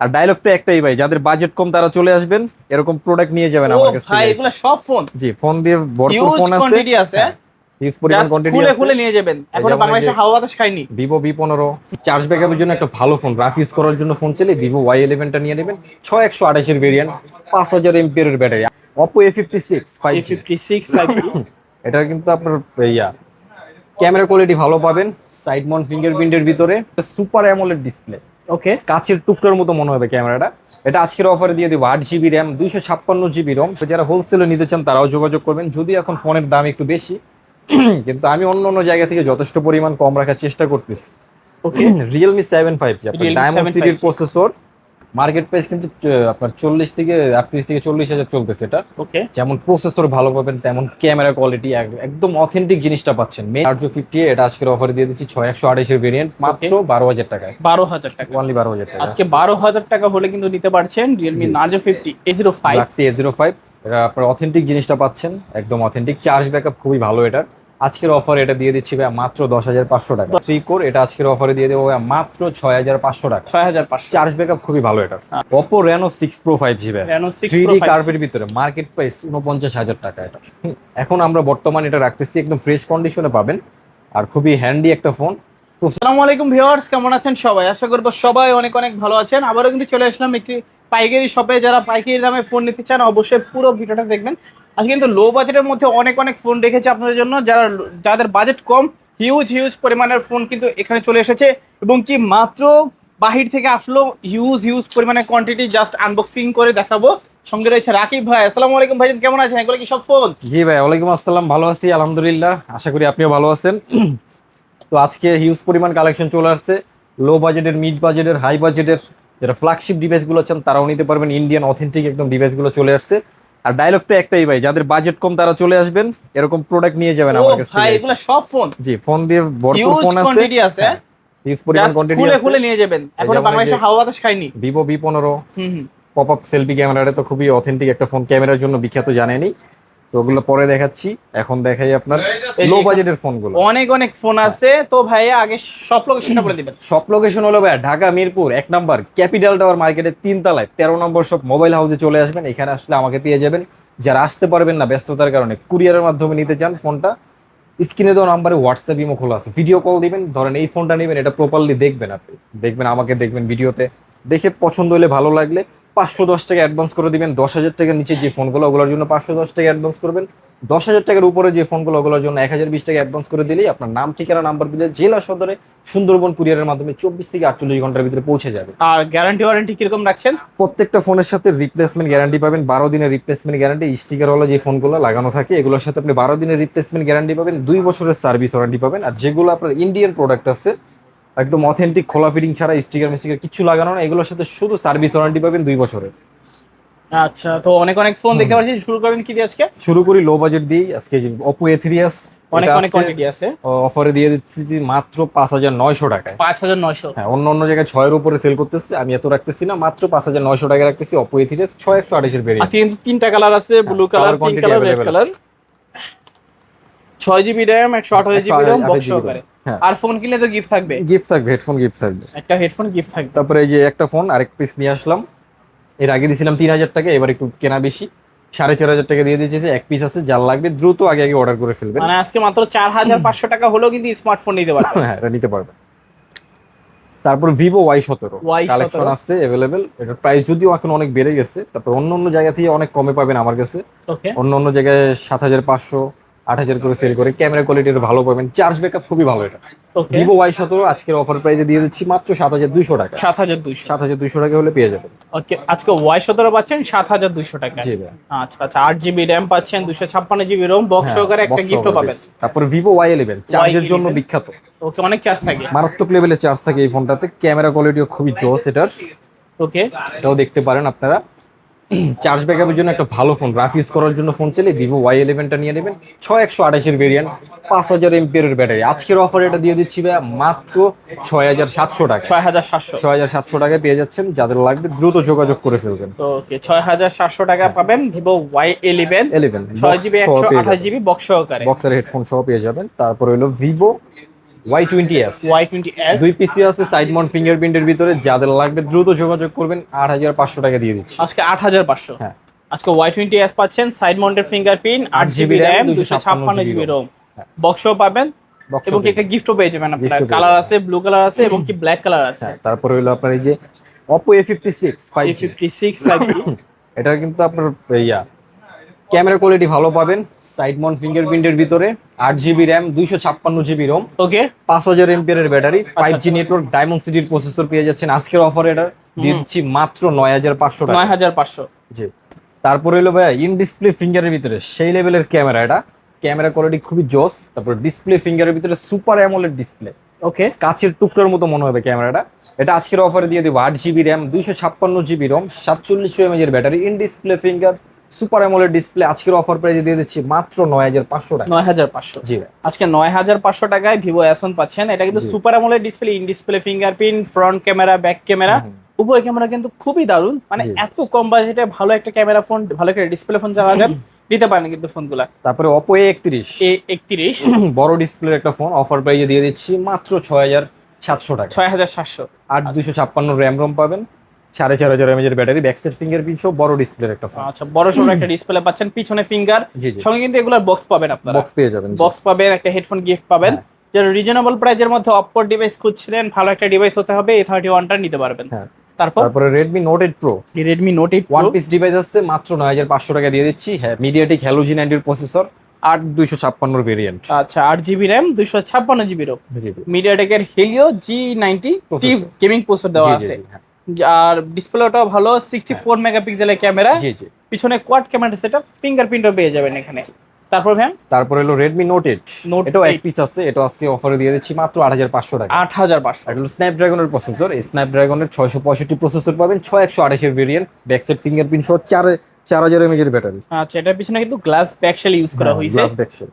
আর dialogue তো একটাই ভাই, যাদের বাজেট কম তারা চলে আসবেন, এরকম প্রোডাক্ট নিয়ে যাবেন আমার কাছ ভাই থেকে। এগুলা সব ফোন, জি, ফোন দিয়ে ভরপুর হিউজ ফোন আছে, কোয়ান্টিটি আছে, হিউজ পরিমাণ জাস্ট কোয়ান্টিটি খুলে আছে। খুলে নিয়ে যাবেন, এখনো যেমন এই বাংলাদেশে যে হাওয়া বাতাস খায়নি। ভিভো V15 চার্জ ব্যাকআপের জন্য একটা ভালো ফোন, রাফ ইউজ করার জন্য ফোন চাইলে ভিভো Y11টা নিয়ে নেবেন। 6128 এর ভেরিয়েন্ট, 5000 এমপিএর এর battery. Oppo A56 5G, A56 5G এটা কিন্তু আপনার ইয়া ক্যামেরা কোয়ালিটি ভালো পাবেন, সাইড মাউন্ট ফিঙ্গারপ্রিন্টের ভিতরে সুপার অ্যামোলেড ডিসপ্লে, ওকে। কাচের টুকরার মতো মনে হবে ক্যামেরাটা। এটা আজকের অফারে দিয়ে দেবো 8GB র্যাম, 256GB রম। যারা হোলসেলে নিতে চান তারাও যোগাযোগ করবেন, যদি এখন ফোনের দাম একটু বেশি কিন্তু আমি অন্য অন্য জায়গা থেকে যথেষ্ট পরিমাণ কম রাখার চেষ্টা করতেছি। ওকে, রিয়েলমি 7 5G আপনার Realme diamond 7 সিরির 5G processor, market price কিন্তু আপনার 40 থেকে 38 থেকে 40 হাজার চলতেছে এটা। ওকে। যেমন প্রসেসর ভালো পাবেন, তেমন ক্যামেরা কোয়ালিটি একদম অথেন্টিক জিনিসটা পাচ্ছেন। Arjo 50 এটা আজকের অফারে দিয়ে দিচ্ছি 6128 এর ভেরিয়েন্ট, মাত্র 12000 টাকায়। 12,000 টাকা, অনলি 12000 টাকা। আজকে 12,000 টাকা হলে কিন্তু নিতে পারছেন Realme জি। Narzo 50 A05। Galaxy A05 এটা আপনার অথেন্টিক জিনিসটা পাচ্ছেন, একদম অথেন্টিক। চার্জ ব্যাকআপ খুবই ভালো এটার। আজকের অফারে এটা দিয়ে দিচ্ছি ভাই মাত্র 10,500 টাকা। 3 কোর এটা আজকের অফারে দিয়ে দেবো ভাই মাত্র 6500 টাকা। 6500। চার্জ ব্যাকআপ খুবই ভালো এটার। Oppo Reno 6 Pro 5G ভাই, Reno 6 3D Pro 5G কার্ভের ভিতরে, মার্কেট প্রাইস 49,000 টাকা এটা। এখন আমরা বর্তমানে এটা রাখতেছি, একদম ফ্রেশ কন্ডিশনে পাবেন আর খুবই হ্যান্ডি একটা ফোন। আসসালামু আলাইকুম ভিউয়ার্স, কেমন আছেন সবাই? আশা করবো সবাই অনেক অনেক ভালো আছেন। আবারও কিন্তু চলে আসলাম একটি পাইকারি শপে। যারা পাইকারি দামে ফোন নিতে চান অবশ্যই পুরো ভিডিওটা দেখবেন। আজকে কিন্তু লো বাজেটের মধ্যে অনেক অনেক ফোন রেখেছে আপনাদের জন্য। যাদের বাজেট কম, হিউজ পরিমাণের ফোন কিন্তু এখানে চলে এসেছে, এবং কি মাত্র বাহির থেকে আসলো হিউজ পরিমাণের কোয়ান্টিটি। জাস্ট আনবক্সিং করে দেখাবো। সঙ্গে রয়েছে রাকিব ভাই। আসসালামু আলাইকুম ভাইজান, কেমন আছেন? এগুলো কি সব ফোন? জি ভাই, ওয়ালাইকুম আসসালাম, ভালো আছি আলহামদুলিল্লাহ, আশা করি আপনিও ভালো আছেন। তো আজকে হিউজ পরিমাণ কালেকশন চলে আসছে, লো বাজেটের, মিড বাজেটের, হাই বাজেটের। যারা ফ্ল্যাগশিপ ডিভাইসগুলো চান তারাও নিতে পারবেন, ইন্ডিয়ান অথেন্টিক একদম ডিভাইসগুলো চলে আসছে। আর ডায়লগ তো একটাই ভাই, যাদের বাজেট কম তারা চলে আসবেন, এরকম প্রোডাক্ট নিয়ে যাবেন আমার কাছ ভাই থেকে। এগুলো সব ফোন, জি, ফোন দিয়ে ভরপুর হিউজ ফোন আছে, কোয়ান্টিটি আছে, হিউজ পরিমাণ জাস্ট কোয়ান্টিটি খুলে আছে। খুলে নিয়ে যাবেন, এখনো যেমন এই বাংলাদেশে যে হাওয়া বাতাস খায়নি। ভিভো V15 হুম। পপ আপ সেলফি ক্যামেরাটা তো খুবই অথেন্টিক একটা ফোন, ক্যামেরার জন্য বিখ্যাত জানেনি। তো ওগুলো পরে দেখাচ্ছি, এখন দেখাই আপনার এই যে লো বাজেটের ফোনগুলো। অনেক অনেক ফোন আছে। তো ভাইয়া আগে সব লোকেশনটা বলে দিবেন। সব লোকেশন হলো ভাই Dhaka Mirpur 1 number capital tower মার্কেটের 3 তলায় 13 নম্বর সব মোবাইল হাউসে চলে আসবেন। এখানে আসলে আমাকে পেয়ে যাবেন। যারা আসতে পারবেন না ব্যস্ততার কারণে, কুরিয়ারের মাধ্যমে নিতে চান ফোনটা, স্ক্রিনে দেওয়া নাম্বারে হোয়াটসঅ্যাপ ইমো খোলা আছে, ভিডিও কল দিবেন। ধরেন এই ফোনটা নেবেন, এটা প্রপারলি দেখবেন, আপনি দেখবেন, আমাকে দেখবেন ভিডিওতে, দেখে পছন্দ হলে, ভালো লাগলে 510 টাকা অ্যাডভান্স করে দিবেন। 10,000 টাকার নিচে যে ফোনগুলো ওগুলোর জন্য 510 টাকা অ্যাডভান্স করবেন। 10,000 টাকার উপরে যে ফোনগুলো ওগুলোর জন্য 1020 টাকা অ্যাডভান্স করে দিলেই আপনার নাম, ঠিকানা, নাম্বার দিলে জেলা সদরে সুন্দরবন কুরিয়ারের মাধ্যমে 24 থেকে 48 ঘন্টার ভিতরে পৌঁছে যাবে। আর গ্যারান্টি ওয়ারেন্টি কিরকম রাখছেন? প্রত্যেকটা ফোনের সাথে রিপ্লেসমেন্ট গ্যারান্টি পাবেন, 12 দিনের রিপ্লেসমেন্ট গ্যারান্টি। স্টিকার হলো যে ফোনগুলো লাগানো থাকে এগুলোর সাথে আপনি 12 দিনের রিপ্লেসমেন্ট গ্যারান্টি পাবেন, 2 বছরের সার্ভিস ওয়ারেন্টি পাবেন। আর যেগুলো আপনার ইন্ডিয়ান প্রোডাক্ট আছে, একদম অথেন্টিক, খোলা ফিটিং ছাড়া, স্টিকার মিস্টিকার কিছু লাগানো না, এগুলোর সাথে শুধু সার্ভিস ওয়ারেন্টি পাবেন 2 বছরের। আচ্ছা, তো অনেক অনেক ফোন দেখতে পাচ্ছি। শুরু করবেন কি দিয়ে আজকে? শুরু করি লো বাজেট দিয়েই। আজকে Oppo A3s অনেক অনেক কোয়ান্টিটি আছে। অফারে দিয়ে দিচ্ছি মাত্র 5900 টাকায়। 5,900। হ্যাঁ, অন্য অন্য জায়গায় 6 এর উপরে সেল করতেছে, আমি এত রাখতেছি না, মাত্র 5900 টাকা রাখতেছি। Oppo A3s 6128 এর ভেরিয়েন্ট। আজকে কিন্তু তিনটা কালার আছে, blue colour, color pink quantity colour, red available colour. 6GB RAM, 128GB RAM, box সহকারে। হ্যাঁ, আর ফোন কিনলে তো গিফট থাকবে, গিফট থাকবে, হেডফোন গিফট থাকবে। একটা হেডফোন গিফট থাকবে। তারপরে এই যে একটা ফোন আরেক পিস নিয়ে আসলাম। এর আগে দিয়েছিলাম 3000 টাকা, এবার একটু কেনা বেশি, 4500 টাকা দিয়ে দিয়েছে। এক পিস আছে, যার লাগবে দ্রুত আগে আগে অর্ডার করে ফেলবেন। মানে আজকে মাত্র 4,500 টাকা হলেও কিন্তু স্মার্টফোন নিতে পারবেন। হ্যাঁ, এটা নিতে পারবেন। তারপর ভিভো Y17 Y17 কালেকশন আছে अवेलेबल। এটার প্রাইস যদিও এখন অনেক বেড়ে গেছে, তারপর অন্য অন্য জায়গা থেকে অনেক কমে পাবেন আমার কাছে। ওকে। অন্য অন্য জায়গায় 7500 8000 করে সেল করে, ক্যামেরা কোয়ালিটি ভালো পাবেন, চার্জ ব্যাকআপ খুবই ভালো। এটা ওকে। ভিভো Y17 আজকের অফার প্রাইসে দিয়ে দিচ্ছি মাত্র 7200 টাকা। 7,200। 7200 টাকা হলে পেয়ে যাবেন। ওকে, আজকে Y17 পাচ্ছেন 7,200 টাকা। জি ভাই। আচ্ছা আচ্ছা, 8GB RAM পাচ্ছেন, 256GB ROM, বক্স হ্যাঁ, সহকারে একটা box গিফটও সহকারে পাবেন। দিচ্ছি। তারপর ভিভো Y11 চার্জের জন্য বিখ্যাত, ওকে, অনেক চার্জ থাকে, মারাত্মক লেভেলের চার্জ থাকে এই ফোনটাতে, ক্যামেরা কোয়ালিটিও খুবই জোস এটার। ওকে। এটাও দেখতে পারেন আপনারা। চার্জ ব্যাকআপের জন্য একটা ভালো ফোন, রাফ ইউজ করার জন্য ফোন চাইলে ভিভো Y11টা নিয়ে নেবেন। 6128 এর ভেরিয়েন্ট, 5000 এমপিএর এর ব্যাটারি। আজকের অফারে এটা দিয়ে দিচ্ছি ভাই মাত্র 6700 টাকা। 6,700। 6700 টাকায় পেয়ে যাচ্ছেন। যাদের লাগবে দ্রুত যোগাযোগ করে ফেলবেন। ওকে, 6,700 টাকা পাবেন Vivo Y11 11 6GB 128GB box সহকারে। বক্সের হেডফোন সহ পেয়ে যাবেন। তারপর হলো ভিভো Y20s Y20s। দুই পিসি আছে সাইড মাউন্ট ফিঙ্গারপ্রিন্টের ভিতরে, যাদের লাগবে দ্রুত যোগাযোগ করবেন। 8500 টাকা দিয়ে দিচ্ছি আজকে 8500। হ্যাঁ। আজকে Y20s পাচ্ছেন, side mounted fingerprint, 8GB RAM, 256GB ROM, বক্সও পাবেন এবং কি একটা গিফটও পেয়ে যাবেন আপনারা। Gift ও পেয়ে কালার যাবেন। আছে, ব্লু কালার আছে এবং কি ব্ল্যাক কালার আছে। হ্যাঁ, তারপরে হলো আপনার এই যে Oppo A56 5G, A56 5G। এটা কিন্তু আপনার ক্যামেরা কোয়ালিটি ভালো পাবেন, সাইড মাউন্ট ফিঙ্গারপ্রিন্টের ভিতরে, 8GB RAM, 256GB ROM, ওকে 5000 এমপিআর এর ব্যাটারি, আচ্ছা। 5G নেটওয়ার্ক, ডায়মন্ড সিটির প্রসেসর পেয়ে যাচ্ছেন আজকের অফারে। এটা দিয়ে দিচ্ছি মাত্র 9500 টাকা। 9500। জি। তারপরে হলো ভাইয়া ইন ডিসপ্লে ফিঙ্গারের ভিতরে সেই লেভেলের ক্যামেরা, এটা ক্যামেরা কোয়ালিটি খুবই জোস। তারপর ডিসপ্লে ফিঙ্গারের ভিতরে সুপার অ্যামোলেড ডিসপ্লে, ওকে কাচের টুকরার মতো মনে হবে ক্যামেরাটা। এটা আজকের অফারে দিয়ে দেবো 8GB RAM, 256GB ROM, 4700 mAh এর battery, in display finger, super AMOLED display. আজকের অফার প্রাইসে দিয়ে দিচ্ছি মাত্র 9500 টাকা। 9500। জি ভাই। আজকে 9500 টাকায় ভিভো S1 পাচ্ছেন। এটা কিন্তু জি। Super AMOLED display, in display fingerprint, front camera, back camera, উভয় ক্যামেরা কিন্তু খুবই দারুণ। মানে জি। এত কম বাজেটে ভালো একটা ক্যামেরা ফোন, ভালো একটা ডিসপ্লে ফোন যারা যান নিতে পারেন কিন্তু ফোনগুলা। তারপরে Oppo A31 A31 বড় ডিসপ্লের একটা ফোন, অফার প্রাইসে দিয়ে দিচ্ছি মাত্র 6700 টাকা। 6700। 8256 র্যাম রোম পাবেন, 4500 mAh এর ব্যাটারি, ব্যাকসাইড ফিঙ্গারপ্রিন্ট সহ বড় ডিসপ্লের একটা ফোন। আচ্ছা, বড় সড়ো একটা ডিসপ্লে পাচ্ছেন, পিছনে ফিঙ্গার, জি জি, সঙ্গে কিন্তু এগুলার বক্স পাবেন আপনারা। বক্স পেয়ে যাবেন। জি। বক্স পাবেন, একটা হেডফোন গিফট পাবেন। হ্যাঁ। যারা রিজনেবল প্রাইজের মধ্যে অপ্পোর ডিভাইস খুঁজছিলেন, ভালো একটা ডিভাইস হতে হবে, A31টা নিতে পারবেন। হ্যাঁ। তারপর তারপরে Redmi Note 8 Pro Redmi Note 8 one Pro। Piece device আছে, মাত্র 9500 টাকা দিয়ে দিচ্ছি। হ্যাঁ, মিডিয়াটেক Helio G90 এর প্রসেসর, 8256 ভেরিয়েন্ট। আচ্ছা, 8GB RAM, 256GB ROM, জি জি, মিডিয়াটেকের Helio G90 T Processor। Gaming processor দেওয়া জি আছে। জি, হ্যাঁ। আর ডিসপ্লেটাও ভালো, 64 মেগাপিক্সেলের ক্যামেরা, জি জি। পিছনে কোয়াড ক্যামেরা সেটআপ, ফিঙ্গারপ্রিন্টও পেয়ে যাবেন এখানে। তারপর ভাই তারপরে হলো Redmi Note 8, Note এটাও এক 8 পিস আছে, এটা আজকে অফারে দিয়ে দিচ্ছি মাত্র 8500 টাকা। 8500। এটা হলো স্ন্যাপড্রাগনের প্রসেসর, এই স্ন্যাপড্রাগনের 665 প্রসেসর পাবেন, 6128 এর ভেরিয়েন্ট, ব্যাকসাইড ফিঙ্গারপ্রিন্ট সহ 4000 mAh এর ব্যাটারি। আচ্ছা, এটার পিছনে কিন্তু গ্লাস ব্যাকশেল ইউজ করা হয়েছে। Glass back shell.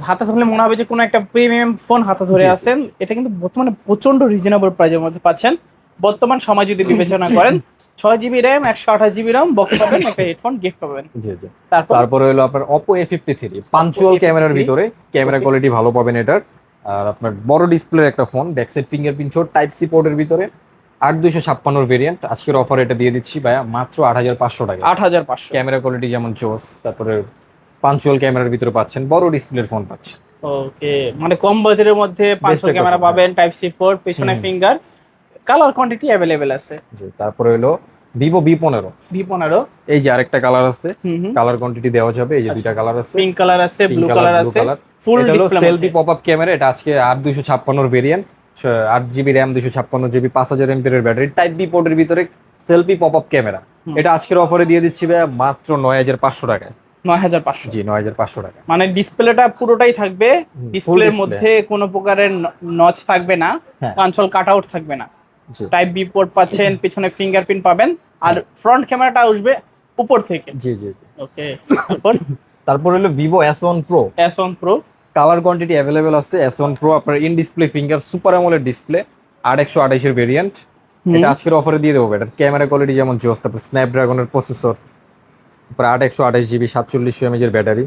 হাতে ধরলে মনে হবে যে কোনো একটা প্রিমিয়াম ফোন হাতে ধরে জি, জি, আছেন। এটা কিন্তু বর্তমানে প্রচন্ড রিজনেবল প্রাইসের মধ্যে পাচ্ছেন। বর্তমান সময় যদি বিবেচনা করেন, 6GB RAM, 128GB RAM, box পাবেন, একটা হেডফোন গিফট পাবেন। জি জি। তারপর তারপরে হলো আপনার Oppo A53 পাঞ্চুয়াল ক্যামেরার ভিতরে, ক্যামেরা কোয়ালিটি ভালো পাবেন এটার। আর আপনার বড় ডিসপ্লের একটা ফোন, ব্যাকসাইড ফিঙ্গারপ্রিন্ট সহ টাইপ সি পোর্টের ভিতরে, 8256 ভেরিয়েন্ট। আজকের অফার এটা দিয়ে দিচ্ছি ভাইয়া মাত্র 8500 টাকা। 8500। ক্যামেরা কোয়ালিটি যেমন জোস, তারপরে পাঞ্চুয়াল ক্যামেরার ভিতরে পাচ্ছেন, বড় ডিসপ্লের ফোন পাচ্ছেন। ওকে, মানে কম বাজেটের মধ্যে 500 একটা ক্যামেরা ফোন, পাবেন, টাইপ সি পোর্ট, পিছনে হুম। ফিঙ্গার, কালার কোয়ান্টিটি अवेलेबल আছে। জি। তারপরে হলো Vivo V15, V15। এই যে আরেকটা কালার আছে, হুম হুম। কালার কোয়ান্টিটি দেওয়া যাবে, এই যে আচ্ছা। দুইটা কালার আছে, পিঙ্ক কালার আছে, Pink blue color, colour blue আছে, color। ফুল এটা হলো ডিসপ্লে সেলফি পপআপ ক্যামেরা, এটা আজকে 8256 variant, 8GB RAM, 256GB, 5000 mAh এর ব্যাটারি, টাইপ বি পোর্টের ভিতরে সেলফি পপআপ ক্যামেরা। হুম। এটা আজকের অফারে দিয়ে দিচ্ছি ভাইয়া মাত্র 9500 টাকায়। 9500। জি, 9500 টাকা। মানে ডিসপ্লেটা পুরোটাই থাকবে, হুম, ডিসপ্লের full মধ্যে কোনো প্রকারের নচ থাকবে না, হ্যাঁ। কনসোল কাট আউট থাকবে না। জি টাইপ বি পোর্ট পাচ্ছেন, পিছনে ফিঙ্গারপ্রিন্ট পাবেন, আর ফ্রন্ট ক্যামেরাটা আসবে উপর থেকে। জি জি জি। ওকে, তারপর তারপর হলো Vivo S1 Pro, S1 Pro। Colour quantity available আছে। S1 Pro আপনার in display finger, super AMOLED display, 8128 এর ভেরিয়েন্ট। এটা আজকের অফারে দিয়ে দেবো। এটা ক্যামেরা কোয়ালিটি যেমন জোস, তারপর স্ন্যাপড্রাগনের প্রসেসর, তারপর 8128GB, 4700 mAh এর ব্যাটারি।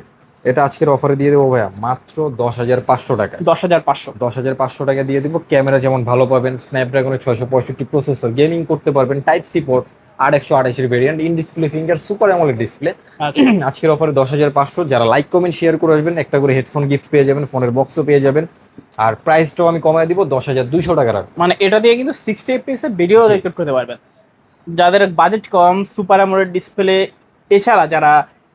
এটা আজকের অফারে দিয়ে দেবো ভাইয়া মাত্র 10500 টাকা। 10500। 10500 টাকা দিয়ে দিব। ক্যামেরা যেমন ভালো পাবেন, স্ন্যাপড্রাগনের 665 প্রসেসর, গেমিং করতে পারবেন, টাইপ সি পোর্ট, 8128 এর variant, in display finger, super AMOLED display. আচ্ছা, আজকের অফারে 10500। যারা লাইক কমেন্ট শেয়ার করে আসবেন, একটা করে হেডফোন গিফট পেয়ে যাবেন, ফোনের বক্সও পেয়ে যাবেন। আর প্রাইসটাও আমি কমায় দিব, 10200 টাকা রাখবো। মানে এটা দিয়ে কিন্তু 60 fps এর ভিডিও জি। রেকর্ড করতে পারবেন। যাদের বাজেট কম, সুপার অ্যামোলেড ডিসপ্লে, এছাড়া যারা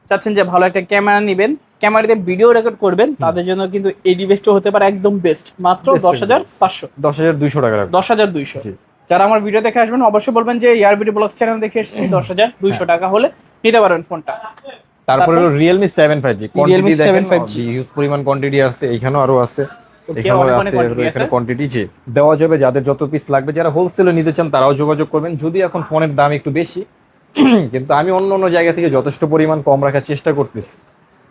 চাচ্ছেন যে ভালো একটা ক্যামেরা নেবেন, ক্যামেরা দিয়ে ভিডিও রেকর্ড করবেন, তাদের জন্য কিন্তু এই ডিভাইসটা হতে পারে একদম বেস্ট, মাত্র Best 10500। 10200 টাকা রাখবো। 10200। জি। যারা আমার ভিডিও দেখে আসবেন অবশ্যই বলবেন যে ইয়ার ভিডিও ব্লগ চ্যানেল দেখে এসেছি, 10200 টাকা হলে নিতে পারবেন ফোনটা। তারপরে হলো Realme 7 5G, কোয়ান্টিটি দেখেন, 7 5G হিউজ পরিমাণ কোয়ান্টিটি আছে, এখানেও আরো আছে, Okay, এখানেও অনেক আছে, quantity এখানে আছে। কোয়ান্টিটি জি দেওয়া যাবে। যাদের যত পিস লাগবে, যারা হোলসেলে নিতে চান তারাও যোগাযোগ করবেন। যদি এখন ফোনের দাম একটু বেশি, কিন্তু আমি অন্য অন্য জায়গা থেকে যথেষ্ট পরিমাণ কম রাখার চেষ্টা করতেছি।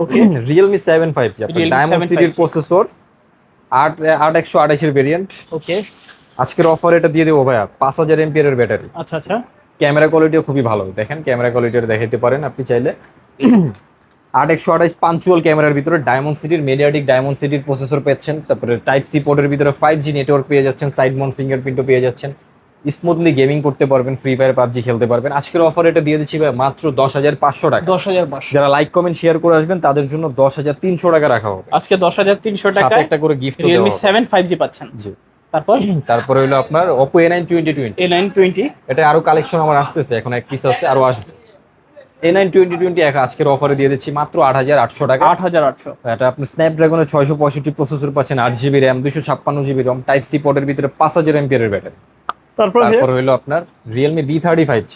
ওকে, Realme 7 5G আপনার Realme ডায়মন্ড 7 সিটির 5G প্রসেসর, 8128 এর ভেরিয়েন্ট। ওকে, আজকের অফার এটা দিয়ে দেবো ভাইয়া 5000 mAh এর ব্যাটারি। আচ্ছা আচ্ছা। ক্যামেরা কোয়ালিটিও খুবই ভালো, দেখেন ক্যামেরা কোয়ালিটি দেখাইতে পারেন আপনি চাইলে। 8/128 পাঞ্চুয়াল ক্যামেরার ভিতরে ডায়মন্ড সিটির মিডিয়াটেক ডায়মন্ড সিটির প্রসেসর পাচ্ছেন, তারপরে টাইপ সি পোর্টের ভিতরে 5G নেটওয়ার্ক পেয়ে যাচ্ছেন, সাইড মাউন্ট ফিঙ্গারপ্রিন্টও পেয়ে যাচ্ছেন, স্মুথলি গেমিং করতে পারবেন, ফ্রি ফায়ার পাবজি খেলতে পারবেন। আজকের অফার এটা দিয়ে দিচ্ছি ভাই মাত্র 10,500 টাকা। 10,500। যারা লাইক কমেন্ট শেয়ার করে আসবেন তাদের জন্য 10,300 টাকা রাখা হবে। আজকে 10,300 সাথে টাকায় একটা করে গিফট Realme 7 5G পাচ্ছেন। জি। তারপর তারপরে হলো আপনার Oppo A9 2020। A9 20 এটা আরো কালেকশন আমার আসতেছে, এখন এক পিস আছে, আরো আসবে। A9 2020 আজকের অফারে দিয়ে দিচ্ছি মাত্র 8,800 টাকা। 8,800। এটা আপনি স্ন্যাপড্রাগনের 665 প্রসেসর পাচ্ছেন, 8GB র্যাম, 256GB রম, টাইপ সি পোর্টের ভিতরে 5000 এমপিআর ব্যাটারি। তারপর হলো আপনার Realme B35G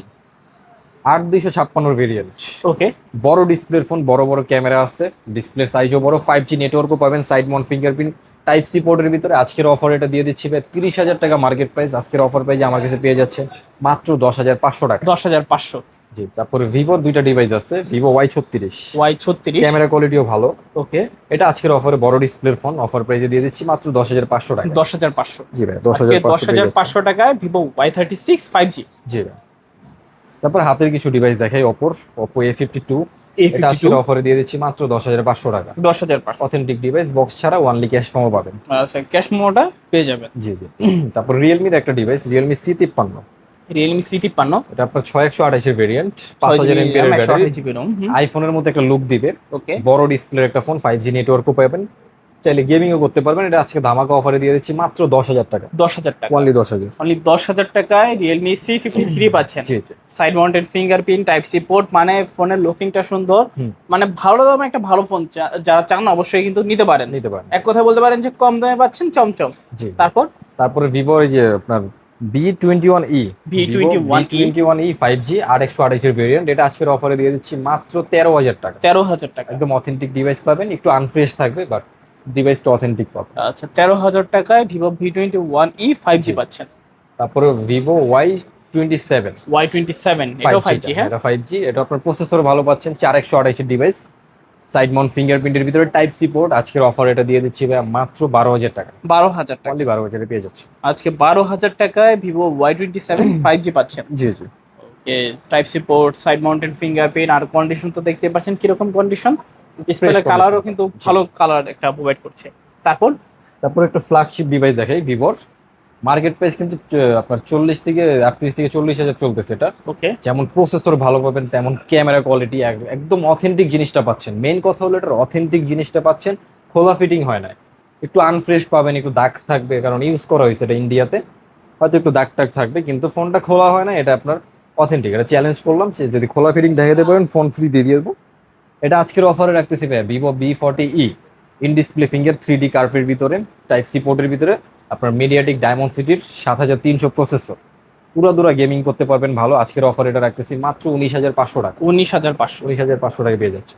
8256 ভেরিয়েন্ট। ওকে, বড় ডিসপ্লের ফোন, বড় বড় ক্যামেরা আছে, ডিসপ্লের সাইজও বড়, 5G নেটওয়ার্কও পাবেন, side mount fingerprint, type C পোর্টের ভিতরে। আজকের অফার এটা দিয়ে দিচ্ছি ভাই 30,000 টাকা মার্কেট প্রাইস। আজকের অফার প্রাইসে আমার কাছে পেয়ে যাচ্ছে মাত্র 10,500 টাকা। 10,500। জি। তারপরে ভিভোর দুইটা ডিভাইস আছে, ভিভো Y36। Y36 ক্যামেরা কোয়ালিটিও ভালো। ওকে, এটা আজকের অফারে বড় ডিসপ্লের ফোন, অফার প্রাইসে দিয়ে দিচ্ছি মাত্র 10,500 টাকা। 10,500। জি ভাই, 10,500 টাকায় Vivo Y36 5G। জি ভাই। তারপর হাতের কিছু ডিভাইস দেখাই, Oppo A52। এটা আজকের অফারে দিয়ে দিচ্ছি মাত্র 10,500 টাকা। 10,500। অথেন্টিক ডিভাইস, বক্স ছাড়া ওয়ানলি ক্যাশ মেমো পাবেন। আচ্ছা, ক্যাশ মেমোটা পেয়ে যাবেন। জি জি। তারপর রিয়েলমির একটা device, Realme C53। Realme C53 এটা আপনার 6128 এর variant, 5000 MPR battery, 128GB ROM। আইফোনের মতো একটা লুক দিবে। ওকে, বড় ডিসপ্লের একটা ফোন, 5G নেটওয়ার্কও পাবেন, চাইলে গেমিংও করতে পারবেন। এটা আজকে ধামাকা অফারে দিয়ে দিচ্ছি মাত্র 10,000 টাকা। 10,000 টাকা। ওয়ানলি 10,000। অনলি 10,000 টাকায় Realme C53 পাচ্ছেন। জি জি। Side mounted fingerprint, type C port, মানে ফোনের লুকিংটা সুন্দর, মানে ভালো দামে একটা ভালো ফোন যারা চান অবশ্যই কিন্তু নিতে পারেন। এক কথায় বলতে পারেন যে কম দামে পাচ্ছেন চমচম। জি। তারপরে ভিভোর এই যে আপনার B21e B21e 5G 8/128 এর ভেরিয়েন্ট। এটা আজকের অফারে দিয়ে দিচ্ছি মাত্র 13,000 টাকা। 13,000 টাকা। একদম অথেন্টিক ডিভাইস পাবেন, একটু আনফ্রেশ থাকবে বাট ডিভাইসটা অথেন্টিক পাবেন। আচ্ছা, 13,000 টাকায় Vivo V21e 5G পাচ্ছেন। তারপরে Vivo Y27। Y27 এটাও 5G। হ্যাঁ, এটা 5G। এটা আপনার প্রসেসর ভালো পাচ্ছেন, 4/128 এর ডিভাইস, সাইড মাউন্ট ফিঙ্গারপ্রিন্টের ভিতরে টাইপ সি পোর্ট। আজকের অফার এটা দিয়ে দিচ্ছি ভাই মাত্র 12,000 টাকা। 12,000 টাকা। অনলি 12,000 এ পেয়ে যাচ্ছে। আজকে 12,000 টাকায় Vivo Y27 5G পাচ্ছেন। জি জি। Type C port, side mounted fingerprint, আর কন্ডিশন তো দেখতে পাচ্ছেন কিরকম কন্ডিশন। ডিসপ্লে condition কালারও কিন্তু জি। ভালো কালার একটা প্রোভাইড করছে। তারপর একটা ফ্ল্যাগশিপ ডিভাইস দেখাই, ভিভোর। মার্কেট প্রাইস কিন্তু আপনার 40 থেকে 38 থেকে 40,000 চলতেছে। এটা ওকে, যেমন প্রসেসর ভালো পাবেন, তেমন ক্যামেরা কোয়ালিটি একদম অথেন্টিক জিনিসটা পাচ্ছেন। মেইন কথা হলো এটার অথেন্টিক জিনিসটা পাচ্ছেন, খোলা ফিটিং হয় না, একটু আনফ্রেশ পাবেন, একটু দাগ থাকবে, কারণ ইউজ করা হয়েছে এটা ইন্ডিয়াতে, হয়তো একটু দাগ টাগ থাকবে, কিন্তু ফোনটা খোলা হয় না। এটা আপনার অথেন্টিক। এটা চ্যালেঞ্জ করলাম যে যদি খোলা ফিটিং দেখাতে পারেন ফোন ফ্রি দিয়ে দেবো। এটা আজকের অফারে রাখতেছি ভাই Vivo B40e in display finger 3D কার্ভের ভিতরে, টাইপ সি পোর্টের ভিতরে, আপনার মিডিয়াটেক ডায়মন্ড সিটির 7300 প্রসেসর, পুরো গেমিং করতে পারবেন ভালো। আজকের অফার এটা রাখতেছি মাত্র 19,500 টাকা। 19,500। 19,500 টাকা পেয়ে যাচ্ছে।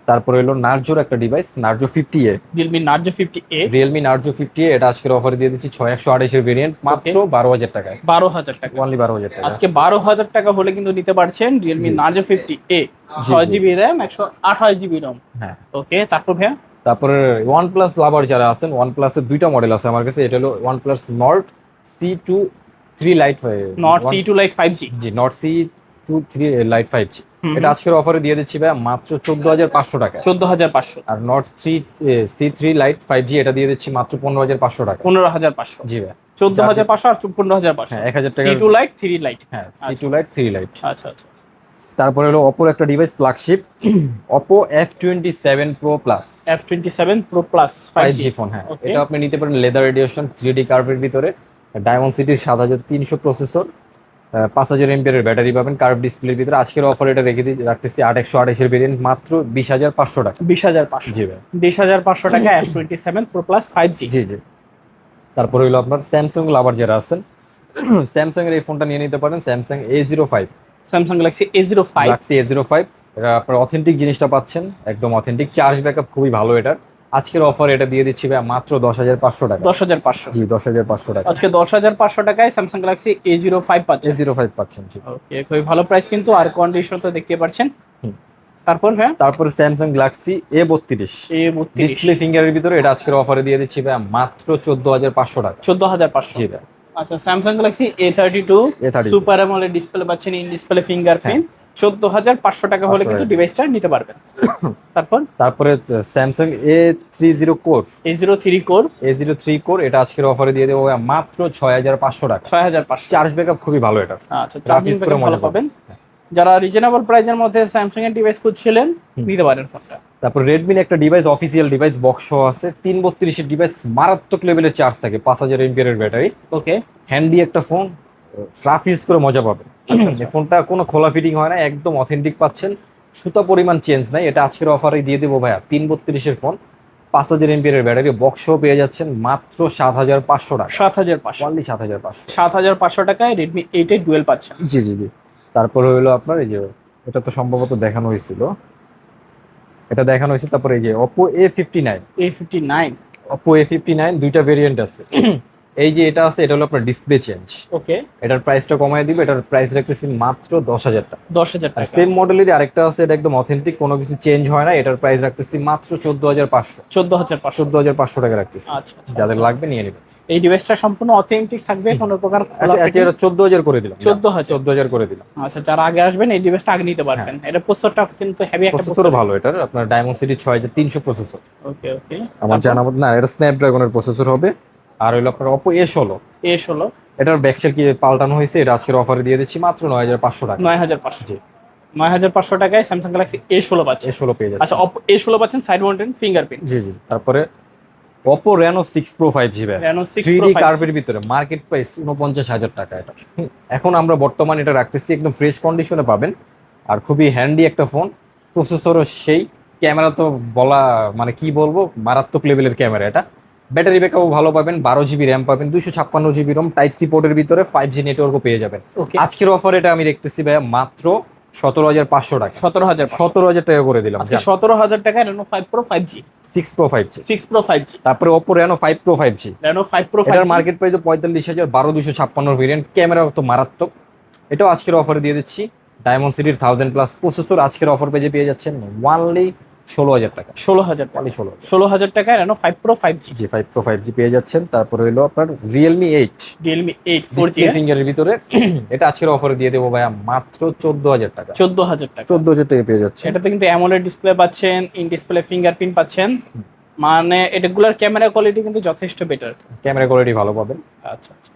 তারপরে হলো নার্জোর একটা device, Narzo 50A। Realme Narzo 50A। Realme Narzo 50A এটা আজকের অফারে দিয়ে দিচ্ছি 6128 এর ভেরিয়েন্ট, মাত্র 12,000 টাকায়। 12,000 টাকা। অনলি 12,000 টাকা। আজকে 12,000 টাকা হলে কিন্তু নিতে পারছেন Realme জি। Narzo 50A, জি, 6GB RAM 128GB ROM। হ্যাঁ। ওকে, তারপর ভাইয়া তারপরে OnePlus লাভার যারা আছেন, OnePlus-এর দুইটা মডেল আছে আমার কাছে। এটা হলো OnePlus Nord C2 3 Lite। Nord C2 Lite 5G। জি, Nord C2 3 Lite 5G। এটা আজকের অফারে দিয়ে দিচ্ছি ভাই মাত্র 14,500 টাকা। 14,500। আর Nord C3 Lite 5G এটা দিয়ে দিচ্ছি মাত্র 15,500 টাকা। 15,500। জি ভাই। 14,500 আর 15,500। হ্যাঁ, 1,000 টাকা। C2 Lite 3 Lite। হ্যাঁ, C2 Lite 3 Lite। আচ্ছা আচ্ছা। তারপরে হলো Oppo একটা device, flagship Oppo F27 Pro Plus F27 Pro Plus 5G phone. হ্যাঁ, Okay. এটা আপনি নিতে পারেন লেদার এডিশন, 3D কার্ভের ভিতরে, ডায়মন্ড সিটির 7300 প্রসেসর, 5000 এমপিআর ব্যাটারি পাবেন, কার্ভ ডিসপ্লের ভিতরে। আজকের অফার এটা রাখতেছি 8/128 এর ভেরিয়েন্ট, মাত্র 20,500 টাকা। 20,500। জি ভাই। 20,500 টাকা F27 Pro Plus 5G। জি জি। তারপরে হলো আপনার স্যামসাং লাভার যারা আছেন, স্যামসাং এর এই ফোনটা নিয়ে নিতে পারেন, Samsung A05। Samsung Galaxy A05। Galaxy A05 এটা আপনার অথেন্টিক জিনিসটা পাচ্ছেন, একদম অথেন্টিক। চার্জ ব্যাকআপ খুবই ভালো এটার। আজকের অফার এটা দিয়ে দিচ্ছি ভাই মাত্র 10,500 টাকা। 10,500। জি, 10,500 টাকা। আজকে 10,500 টাকায় Samsung Galaxy A05 পাচ্ছেন। A05 পাচ্ছেন। জি। ওকে, খুবই ভালো প্রাইস কিন্তু, আর কন্ডিশন তো দেখতে পাচ্ছেন। তারপর ভাই তারপরে Samsung Galaxy A32 A32 display ফিঙ্গারের ভিতরে, এটা আজকের অফারে দিয়ে দিচ্ছি ভাই মাত্র 14,500 টাকা। 14,500। জি ভাই। আচ্ছা, Samsung Galaxy A32 A32 super AMOLED display পাচ্ছেন, ইন ডিসপ্লে ফিঙ্গারপ্রিন্ট, 14,500 টাকা হলে 500 কিন্তু টাকা। ডিভাইসটা নিতে পারবেন। তারপরে Samsung A30 core A03 core A03 core এটা আজকের অফারে দিয়ে দেবো ভাইয়া মাত্র 6,500 টাকা। 6,500। চার্জ ব্যাকআপ খুবই ভালো এটা। আচ্ছা, চার্জিং রাফ ইউজ করে ব্যাকআপ ভালো মজা পাবেন। হ্যাঁ। যারা রিজনেবল প্রাইজের মধ্যে স্যামসাং এর ডিভাইস খুঁজছিলেন নিতে পারেন ফোনটা। তারপর রেডমির একটা ডিভাইস, অফিসিয়াল ডিভাইস বক্স সহ আছে, 332 ডিভাইস, মারাত্মক লেভেলের চার্জ থাকে, 5000 এমপিআর ব্যাটারি, ওকে, হ্যান্ডি একটা ফোন, রাফ ইউজ করে মজা পাবেন। আচ্ছা। এই ফোনটা কোনো খোলা ফিটিং হয় না, একদম অথেন্টিক পাচ্ছেন, সুতা পরিমাণ চেঞ্জ নাই। এটা আজকের অফারে দিয়ে দেবো ভাইয়া 332 ফোন, 5000 এমপিআর ব্যাটারি, বক্স সহ পেয়ে যাচ্ছেন মাত্র 7,500 টাকা। 7,500। অনলি 7,500। 7,500 টাকায় রেডমি 8 এর ডুয়েল পাচ্ছেন। জি জি জি। তারপর হইলো আপনার এই যে, এটা তো সম্ভবত দেখানো হয়েছিল, এটা দেখানো হয়েছে। তারপরে এই যে Oppo A59, A59। Oppo A59 দুইটা ভেরিয়েন্ট আছে। এই যে এটা আছে, এটা হলো আপনার ডিসপ্লে চেঞ্জ, ওকে, এটার প্রাইসটা কমায় দিবে, এটার প্রাইস রাখতেছি মাত্র 10,000 টাকা। 10,000 আর টাকা। সেম মডেলেরই আরেকটা আছে, এটা একদম অথেন্টিক, কোনো কিছু চেঞ্জ হয় না, এটার প্রাইস রাখতেছি মাত্র 14,500। 14,500। 14,500 টাকা রাখতেছি। আচ্ছা আচ্ছা। যাদের লাগবে নিয়ে নেবেন। এই ডিভাইসটা সম্পূর্ণ অথেন্টিক থাকবে, কোনো প্রকার খোলা আচ্ছা, এটা 14,000 করে দিলাম। 14,000। 14,000 করে দিলাম। আচ্ছা, যারা আগে আসবেন এই ডিভাইসটা আগে নিতে পারবেন। এটা প্রসেসরটা কিন্তু হেভি একটা প্রসেসরও ভালো এটার, আপনার ডায়মন্ড 6300 প্রসেসর। ওকে ওকে। আমার জানা মত না, এটা স্ন্যাপড্রাগনের প্রসেসর হবে। আর হইলো আপনার Oppo A16, A16 এটার ব্যাকসেল কি পাল্টানো হয়েছে, এটা আজকের অফারে দিয়ে দিচ্ছি মাত্র 9,500 টাকা। 9,500। জি, 9,500 টাকায় স্যামসাং গ্যালাক্সি A16 পাচ্ছেন। A16 পেয়ে যাচ্ছে। আচ্ছা, Oppo A16 পাচ্ছেন সাইড মাউন্টেড ফিঙ্গারপ্রিন্ট। জি জি। তারপরে Oppo Reno 6 Pro 5G Reno 6 3D Pro 5G কার্ভের ভিতরে, মার্কেট প্রাইস 49,000 টাকা এটা। এখন আমরা বর্তমানে এটা রাখতেছি, একদম ফ্রেশ কন্ডিশনে পাবেন, আর খুবই হ্যান্ডি একটা ফোন। প্রসেসরও সেই, ক্যামেরা তো বলা মানে কি বলবো, মারাত্মক লেভেলের ক্যামেরা এটা। ব্যাটারি ব্যাকআপও ভালো পাবেন, 12 GB র্যাম পাবেন, 256 GB রোম, টাইপ সি পোর্টের ভিতরে 5G নেটওয়ার্কও পেয়ে যাবেন। ওকে, আজকের অফার এটা আমি দেখতেছি ভাইয়া মাত্র 17,500 টাকা। 17,000। 17,000 টাকা করে দিলাম। আচ্ছা, 17,000 টাকায় Reno 5 Pro 5G। 6 Pro 5G। 6 Pro 5G। তারপরে Oppo Reno 5 Pro 5G, Reno 5 Pro 5G এটার মার্কেট প্রাইস 45,000, 12,256 ভেরিয়েন্ট, ক্যামেরা তো মারাত্মক। এটাও আজকের অফারে দিয়ে দিচ্ছি, ডায়মন্ড সিটির 1000+ প্রসেসর, আজকের অফার পেজে পেয়ে যাচ্ছেন অনলি 16,000 টাকা। 16,000 টাকা। অনলি 16,000। 16,000 টাকায় Reno 5 Pro 5G। জি, 5 Pro 5G পেয়ে যাচ্ছেন। তারপরে হলো আপনার Realme 8 Realme 8 4G ফিঙ্গারের ভিতরে, এটা আজকের অফারে দিয়ে দেবো ভাইয়া মাত্র 14,000 টাকা। 14,000 টাকা। 14,000 টাকা পেয়ে যাচ্ছে। এটাতে কিন্তু অ্যামোলেড ডিসপ্লে পাচ্ছেন, ইন ডিসপ্লে ফিঙ্গারপ্রিন্ট পাচ্ছেন, মানে এটাগুলোর ক্যামেরা কোয়ালিটি কিন্তু যথেষ্ট বেটার। ক্যামেরা কোয়ালিটি ভালো পাবেন। আচ্ছা আচ্ছা।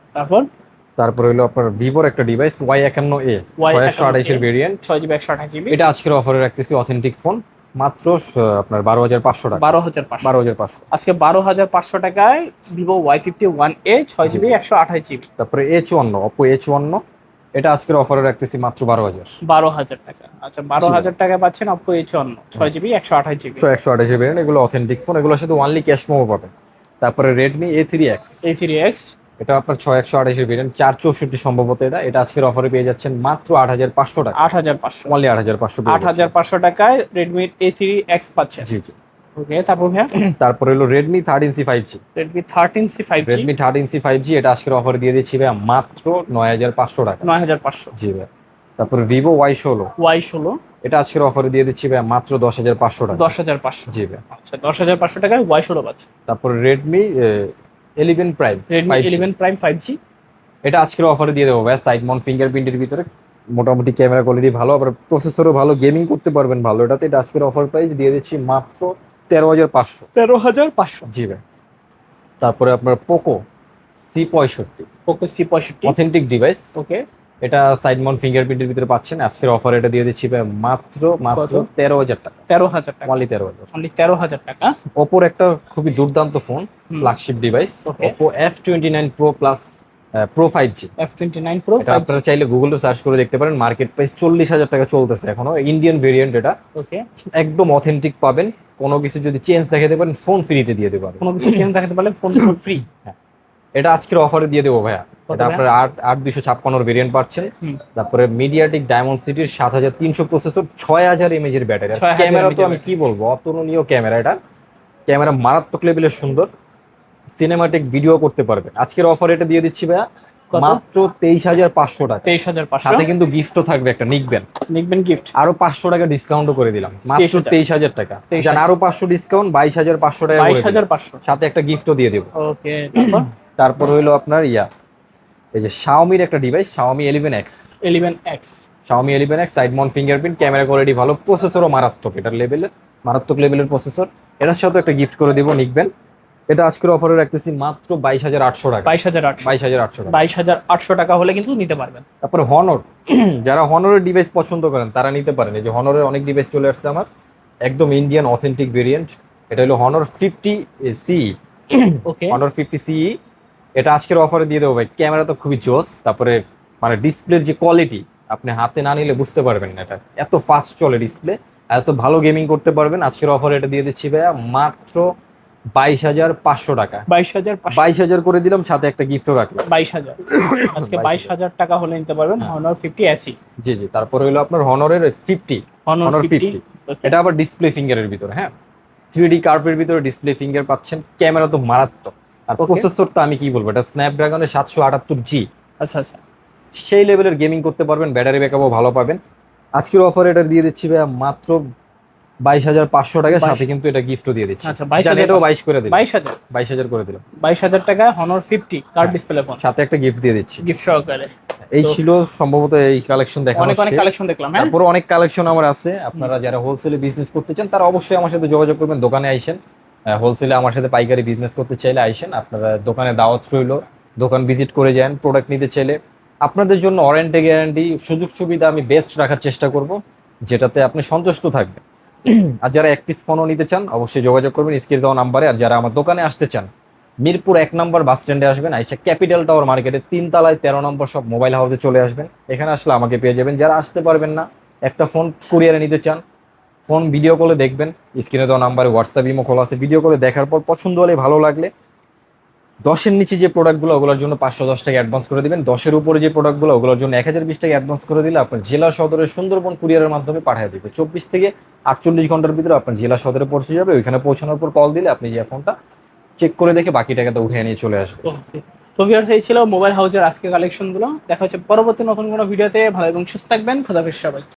তারপরে হলো আপনার ভিভোর একটা ডিভাইস Y51A, 628 এর ভেরিয়েন্ট, 6GB 128GB। এটা আজকের অফারে রাখতেছি, অথেন্টিক ফোন, মাত্র আপনার 12,500 টাকা। 12,500। 12,500। আজকে 12,500 টাকায় Vivo Y51A 6GB 128GB। তারপরে H51, Oppo H51, এটা আজকের অফারে রাখতেছি মাত্র 12,000। 12,000 টাকা। আচ্ছা, 12,000 টাকায় পাচ্ছেন Oppo H51 6GB 128GB। 128 এর ভেরিয়েন্ট, এগুলো অথেন্টিক ফোন, এগুলোর সাথে অনলি ক্যাশ মেমো পাবেন। তারপরে Redmi A3X, A3X, এটা আপনার 6128 এর ভেরিয়েন্ট, 464 সম্ভবত। এটা আজকের অফারে পেয়ে যাচ্ছেন মাত্র 8,500 টাকা। 8,500। অনলি 8,500 পেয়ে যাচ্ছেন। 8,500 টাকায় Redmi A3X পাচ্ছেন। জি জি। ওকে, তারপর ভাইয়া তারপরে হলো Redmi 13C 5G, Redmi 13C 5G। Redmi 13C 5G, এটা আজকের অফারে দিয়ে দিচ্ছি ভাই মাত্র 9,500 টাকা। 9,500। জি ভাই। তারপরে Vivo Y16, Y16, এটা আজকের অফারে দিয়ে দিচ্ছি ভাই মাত্র 10,500 টাকা। 10,500। জি ভাই। আচ্ছা, 10,500 টাকায় Y16 পাচ্ছেন। তারপরে Redmi 11 Prime Redmi 5G, 11 Prime 5G। এটা আজকের অফারে দিয়ে দেবো ভাই, সাইড মাউন্ট ফিঙ্গারপ্রিন্টের ভিতরে, মোটামুটি ক্যামেরা কোয়ালিটি ভালো, আবার প্রসেসরও ভালো, গেমিং করতে পারবেন ভালো এটাতে। এটা আজকের অফার প্রাইস দিয়ে দিচ্ছি মাত্র 13,500। 13,500। জি ভাই। তারপরে আপনার Poco C65, Poco C65। Authentic device, okay, এটা সাইড মাউন্ট ফিঙ্গারপ্রিন্টের ভিতরে পাচ্ছেন। আজকের অফারে এটা দিয়ে দিচ্ছি ভাই মাত্র 13,000 টাকা। 13,000 টাকা। অনলি 13,000। অনলি 13,000 টাকা। Oppo একটা খুবই দুর্দান্ত phone, flagship device, Okay. Oppo F29 Pro Plus Pro 5G। F29 Pro এটা 5G। আপনারা চাইলে গুগলে সার্চ করে দেখতে পারেন, মার্কেট প্রাইস 40,000 টাকা চলতেছে এখনো, ইন্ডিয়ান ভেরিয়েন্ট। এটা ওকে, একদম অথেন্টিক পাবেন, কোনো কিছু যদি চেঞ্জ দেখাতে পারেন ফোন ফ্রিতে দিয়ে দেবো আমি। কোনো কিছু চেঞ্জ দেখাতে পারলে ফোন ফ্রি। এটা আজকের অফারে দিয়ে দেবো ভাইয়া, কত এটা আপনার 8,256 ভেরিয়েন্ট পাচ্ছেন। হুম। তারপরে মিডিয়াটেক ডায়মন্ড সিটির 7,300 প্রসেসর, 6,000 mAh এর ব্যাটারি। 6,000 ক্যামেরা তো mAh আমি কি বলবো, অতুলনীয় ক্যামেরা। এটা ক্যামেরা মারাত্মক লেভেলের সুন্দর, সিনেমাটিক ভিডিও করতে পারবে। আজকের অফার এটা দিয়ে দিচ্ছি ভাইয়া কত? মাত্র 23,500 টাকা। 23,500। সাথে কিন্তু গিফটও থাকবে একটা, নিকবেন নিকবেন গিফট। আরো 500 টাকা ডিসকাউন্টও করে দিলাম, মাত্র 23,000 টাকা। 23,000 জান আরো 500 ডিসকাউন্ট, 22,500 টাকা করে দিলাম। 22,500। সাথে একটা গিফটও দিয়ে দেবো। ওকে, তারপর তারপর হইলো আপনার এই যে Xiaomi-র একটা device, Xiaomi 11X। 11X। Xiaomi 11X, side mount fingerprint, camera quality ভালো, প্রসেসরও মারাত্মক, এটার লেভেলের মারাত্মক লেভেলের প্রসেসর। এটার সাথে একটা গিফট করে দিব, নিকবেন। এটা আজকের অফারে রাখতেছি মাত্র 22,800 টাকা। 22,800। 22,800 টাকা। 22,800 টাকা হলে কিন্তু নিতে পারবেন। তারপরে হনর, যারা হনরের ডিভাইস পছন্দ করেন তারা নিতে পারেন। এই যে হনরের অনেক ডিভাইস চলে আসছে আমার, একদম ইন্ডিয়ান অথেন্টিক ভেরিয়েন্ট। এটা হলো হনর 50 CE। ওকে। হনর 50 CE, এটা আজকের অফারে দিয়ে দেবো ভাই। ক্যামেরা তো খুবই জোস, তারপরে মানে ডিসপ্লের যে কোয়ালিটি আপনি হাতে না নিলে বুঝতে পারবেন না, এটা এত ফাস্ট চলে ডিসপ্লে, এত ভালো গেমিং করতে পারবেন। আজকের অফারে এটা দিয়ে দিচ্ছি ভাইয়া মাত্র 22,500 টাকা। 22,500। 22,000 করে দিলাম, সাথে একটা গিফটও রাখলাম। 22,000 আজকে 22,000 টাকা হলে নিতে পারবেন Honor 50 SE। জি জি, তারপরে হলো আপনার হনরের 50, Honor Honor 50। 50। এটা আবার ডিসপ্লে ফিঙ্গারের ভিতরে, হ্যাঁ 3D কার্ভের ভিতরে ডিসপ্লে ফিঙ্গার পাচ্ছেন। ক্যামেরা তো মারাত্মক, আর Okay. প্রসেসর তো আমি কি বলবো, এটা স্ন্যাপড্রাগনের 778G। আচ্ছা আচ্ছা। সেই লেভেলের গেমিং করতে পারবেন, ব্যাটারি ব্যাকআপও ভালো পাবেন। আজকের অফারে এটা দিয়ে দিচ্ছি ভাইয়া মাত্র 22,500 টাকা, 22,000 সাথে কিন্তু এটা গিফটও দিয়ে দিচ্ছি। আচ্ছা, 22,000 এটাও 22 করে দিলাম, 22,000। 22,000 করে দিলাম, 22,000 Honor 50 কার্ড ডিসপ্লে ফোন, সাথে একটা গিফট দিয়ে দিচ্ছি। গিফট সহকারে। এই তো ছিল সম্ভবত এই কালেকশন দেখানো অনেক শেষ। কালেকশন দেখলাম। হ্যাঁ, তারপরে অনেক কালেকশন আমার আছে। আপনারা যারা হোলসেলে বিজনেস করতে চান তারা অবশ্যই আমার সাথে যোগাযোগ করবেন, দোকানে আইসেন। হোলসেলে আমার সাথে পাইকারি বিজনেস করতে চাইলে আইসেন, আপনারা দোকানে দাওয়াত রইলো, দোকান ভিজিট করে যান। প্রোডাক্ট নিতে চাইলে আপনাদের জন্য ওয়ারেন্টি গ্যারান্টি সুযোগ সুবিধা আমি বেস্ট রাখার চেষ্টা করব, যেটাতে আপনি সন্তুষ্ট থাকবেন। আর যারা এক পিস ফোনও নিতে চান অবশ্যই যোগাযোগ করবেন স্ক্রিনে দেওয়া নাম্বারে। আর যারা আমার দোকানে আসতে চান, মিরপুর 1 নম্বর বাস স্ট্যান্ডে আসবেন, আইসা ক্যাপিটাল টাওয়ার মার্কেটে 3 তলায় 13 নম্বর সব মোবাইল হাউসে চলে আসবেন। এখানে আসলে আমাকে পেয়ে যাবেন। যারা আসতে পারবেন না, একটা ফোন কুরিয়ারে নিতে চান, ফোন ভিডিও কলে দেখবেন, স্ক্রিনে দেওয়া নাম্বারে হোয়াটসঅ্যাপ ইমো খোলা আছে। ভিডিও কলে দেখার পর পছন্দ হলে, ভালো লাগলে 10-এর নিচে যে প্রোডাক্টগুলো ওগুলোর জন্য 510 টাকা অ্যাডভান্স করে দিবেন। 10-এর উপরে যে প্রোডাক্টগুলো ওগুলোর জন্য 1020 টাকা অ্যাডভান্স করে দিলে আপনার জেলা সদরের সুন্দরবন কুরিয়ারের মাধ্যমে পাঠিয়ে দেবে। 24 থেকে 48 ঘন্টার ভিতরে আপনার জেলা সদরে পৌঁছে যাবে। ওইখানে পৌঁছানোর পর কল দিলে আপনি যে ফোনটা চেক করে দেখে বাকি টাকাটা উঠিয়ে নিয়ে চলে আসবে। ওকে। তো ভিউয়ার্স, এই ছিল মোবাইল হাউসের আজকে কালেকশনগুলো। দেখা হচ্ছে পরবর্তী নতুন কোনো ভিডিওতে। ভালো এবং সুস্থ থাকবেন। খোদা হাফেজ সবাই।